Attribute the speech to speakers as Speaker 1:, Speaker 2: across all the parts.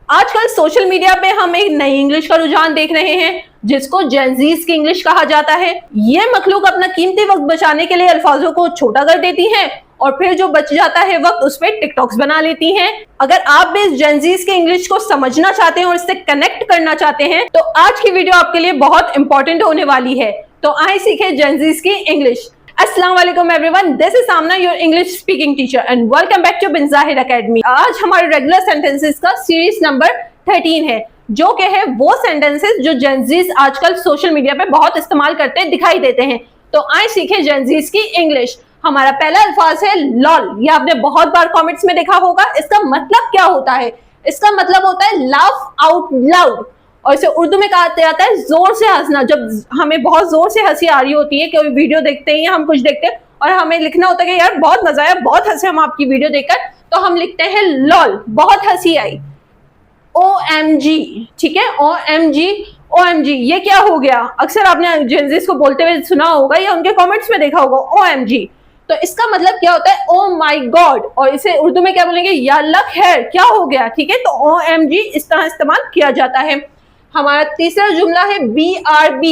Speaker 1: आजकल social media पे हम एक नई इंग्लिश का रुझान देख रहे हैं जिसको जेनजीज की इंग्लिश कहा जाता है। ये मखलूक अपना कीमती वक्त बचाने के लिए अल्फाजों को छोटा कर देती हैं और फिर जो बच जाता है वक्त उस पर टिकटॉक्स बना लेती हैं। अगर आप भी इस जेनजीज की इंग्लिश को समझना चाहते हैं और इससे कनेक्ट करना चाहते हैं तो आज की वीडियो आपके लिए बहुत इंपॉर्टेंट होने वाली है। तो आइए सीखें जेनजीज की इंग्लिश। अस्सलाम वालेकुम everyone, this is Samna your English speaking teacher and welcome back to Bin Zahir academy. आज हमारे रेगुलर सेंटेंसेस का सीरीज नंबर 13 है जो कि है वो सेंटेंसेस जो जेनजीज आजकल सोशल मीडिया पे बहुत इस्तेमाल करते दिखाई देते हैं। तो आइए सीखें जेनजीज की इंग्लिश। हमारा पहला अल्फाज है लॉल। ये आपने बहुत बार कमेंट्स में देखा होगा। इसका मतलब क्या होता है? इसका मतलब होता है लाफ आउट लाउड और इसे उर्दू में कहा जाता है जोर से हंसना। जब हमें बहुत जोर से हंसी आ रही होती है, कोई वीडियो देखते हैं या हम कुछ देखते हैं और हमें लिखना होता है कि यार बहुत मजा आया, बहुत हंसे हम आपकी वीडियो देखकर, तो हम लिखते हैं लॉल, बहुत हंसी आई। OMG, ठीक है, OMG। ये क्या हो गया? अक्सर आपने जेनजीज को बोलते हुए सुना होगा या उनके कमेंट्स में देखा होगा OMG। तो इसका मतलब क्या होता है? ओ माई गॉड। और इसे उर्दू में क्या बोलेंगे? या लक है, क्या हो गया, ठीक है। तो OMG इस तरह इस्तेमाल किया जाता है। हमारा तीसरा जुमला है BRB।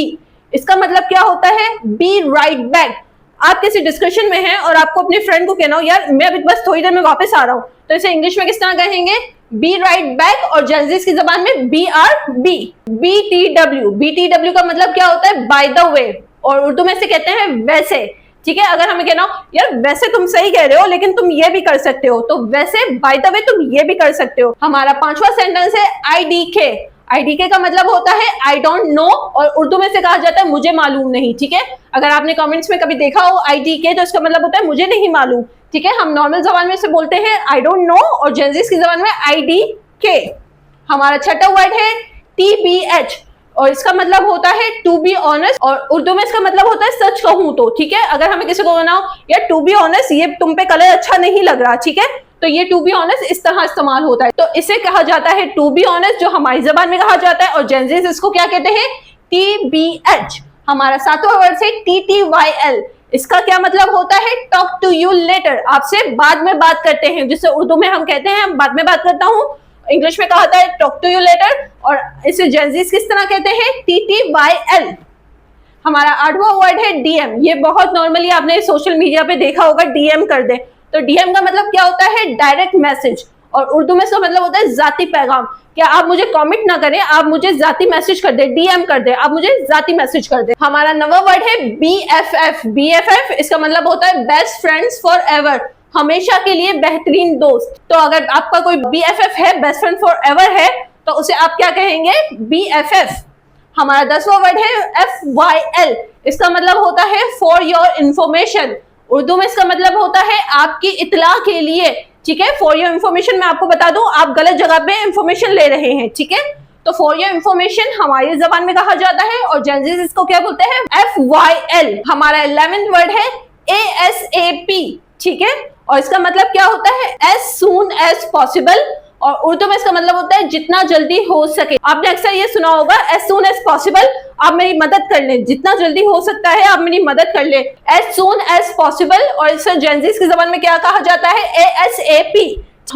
Speaker 1: इसका मतलब क्या होता है? Be right back. आप किसी डिस्कशन में हैं और आपको अपने फ्रेंड को कहना हो यार मैं अभी बस थोड़ी देर में वापस आ रहा हूं, तो इसे इंग्लिश में किस तरह कहेंगे? Be right back. और जेनजीज की जबान में BRB। BTW का मतलब क्या होता है? By the way. और उर्दू में से कहते हैं वैसे, ठीक है। अगर हमें कहना हो यार वैसे तुम सही कह रहे हो लेकिन तुम ये भी कर सकते हो, तो वैसे बाय द वे तुम ये भी कर सकते हो। हमारा पांचवा सेंटेंस है IDK। IDK का मतलब होता है आई डोंट नो और उर्दू में से कहा जाता है मुझे मालूम नहीं, ठीक है। अगर आपने कमेंट्स में कभी देखा हो IDK तो इसका मतलब होता है मुझे नहीं मालूम, ठीक है। हम नॉर्मल जबान में से बोलते हैं आई डोंट नो और जेनजीज की जबान में IDK। हमारा छठा वर्ड है TBH और इसका मतलब होता है टू बी ऑनेस्ट और उर्दू में इसका मतलब होता है सच कहूं तो, ठीक है। अगर हमें किसी को कहना हो यार टू बी ऑनेस्ट ये तुम पे कलर अच्छा नहीं लग रहा, ठीक है, तो ये टू बी ऑनेस्ट इस तरह इस्तेमाल होता है। तो इसे कहा जाता है टू बी ऑनेस्ट जो हमारी जबान में कहा जाता है और जेनजीज इसको क्या कहते हैं? TBH। हमारा सातवां वर्ड है TTYL। इसका क्या मतलब होता है? Talk to you later. आपसे बाद में बात करते हैं, जिसे उर्दू में हम कहते हैं बाद में बात करता हूँ, इंग्लिश में कहा जाता है टॉक टू यू लेटर और इसे जेनजीज किस तरह कहते हैं? TTYL। हमारा आठवां वर्ड है DM। ये बहुत नॉर्मली आपने सोशल मीडिया पे देखा होगा, DM कर दे। तो DM का मतलब क्या होता है? डायरेक्ट मैसेज और उर्दू में इसका मतलब होता है जाती पैगाम। क्या आप मुझे कमेंट ना करें, आप मुझे जाती मैसेज कर दे, DM कर दे, आप मुझे जाती मैसेज कर दे। हमारा नवा वर्ड है BFF। इसका मतलब होता है बेस्ट फ्रेंड्स फॉर एवर, हमेशा के लिए बेहतरीन दोस्त। तो अगर आपका कोई BFF है, बेस्ट फ्रेंड फॉर एवर है, तो उसे आप क्या कहेंगे? BFF। हमारा 10वां वर्ड है FYL। इसका मतलब होता है फॉर योर इंफॉर्मेशन। उर्दू में इसका मतलब होता है आपकी इतला के लिए, ठीक है। फॉर योर इंफॉर्मेशन मैं आपको बता दूं आप गलत जगह पे इंफॉर्मेशन ले रहे हैं, ठीक है। तो फॉर योर इंफॉर्मेशन हमारी जबान में कहा जाता है और जेनजीज इसको क्या बोलते हैं? FYL। हमारा 11वां वर्ड है ASAP, ठीक है। और इसका मतलब क्या होता है? as soon as possible और उर्दू में इसका मतलब होता है जितना जल्दी हो सके। आपने अक्सर ये सुना होगा as soon as possible, आप मेरी मदद कर लें, जितना जल्दी हो सकता है आप मेरी मदद कर लें, as soon as possible। और इसे जेनजीज की जबान में क्या कहा जाता है? ASAP।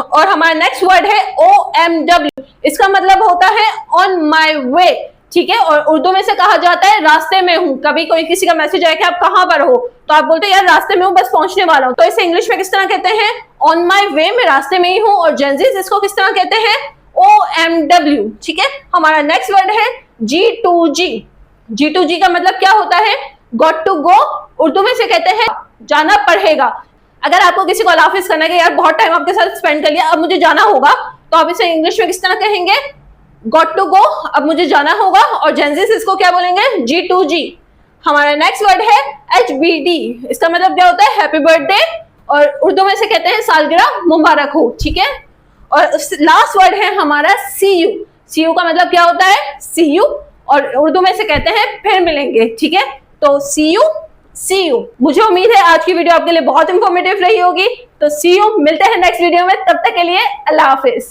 Speaker 1: और हमारा नेक्स्ट वर्ड है OMW। इसका मतलब होता है on my way, ठीक है। और उर्दू में से कहा जाता है रास्ते में हूं। कभी कोई किसी का मैसेज आया कि आप कहां पर हो, तो आप बोलते हैं यार रास्ते में हूं, बस पहुंचने वाला हूं। तो इसे इंग्लिश में किस तरह कहते हैं? ऑन माई वे, में रास्ते में ही हूं। और जेनजीज इसको किस तरह कहते हैं? OMW, ठीक है। हमारा नेक्स्ट वर्ड है G2G। G2G का मतलब क्या होता है? Got to go. उर्दू में से कहते हैं जाना पड़ेगा। अगर आपको किसी को अल्लाह करना है, यार बहुत टाइम आपके साथ स्पेंड कर लिया, अब मुझे जाना होगा, तो आप इसे इंग्लिश में किस तरह कहेंगे? गॉट टू गो, अब मुझे जाना होगा। और जेनजीज इसको क्या बोलेंगे? G2G। हमारा नेक्स्ट वर्ड है HBD। इसका मतलब क्या होता है? हैप्पी बर्थडे और उर्दू में से कहते हैं सालगिरह मुबारक हो, ठीक है। और लास्ट वर्ड है हमारा CU। CU का मतलब क्या होता है? See you और उर्दू में से कहते हैं फिर मिलेंगे, ठीक है। तो see you। मुझे उम्मीद है आज की वीडियो आपके लिए बहुत इंफॉर्मेटिव रही होगी। तो see you, मिलते हैं नेक्स्ट वीडियो में, तब तक के लिए अल्लाह हाफिज।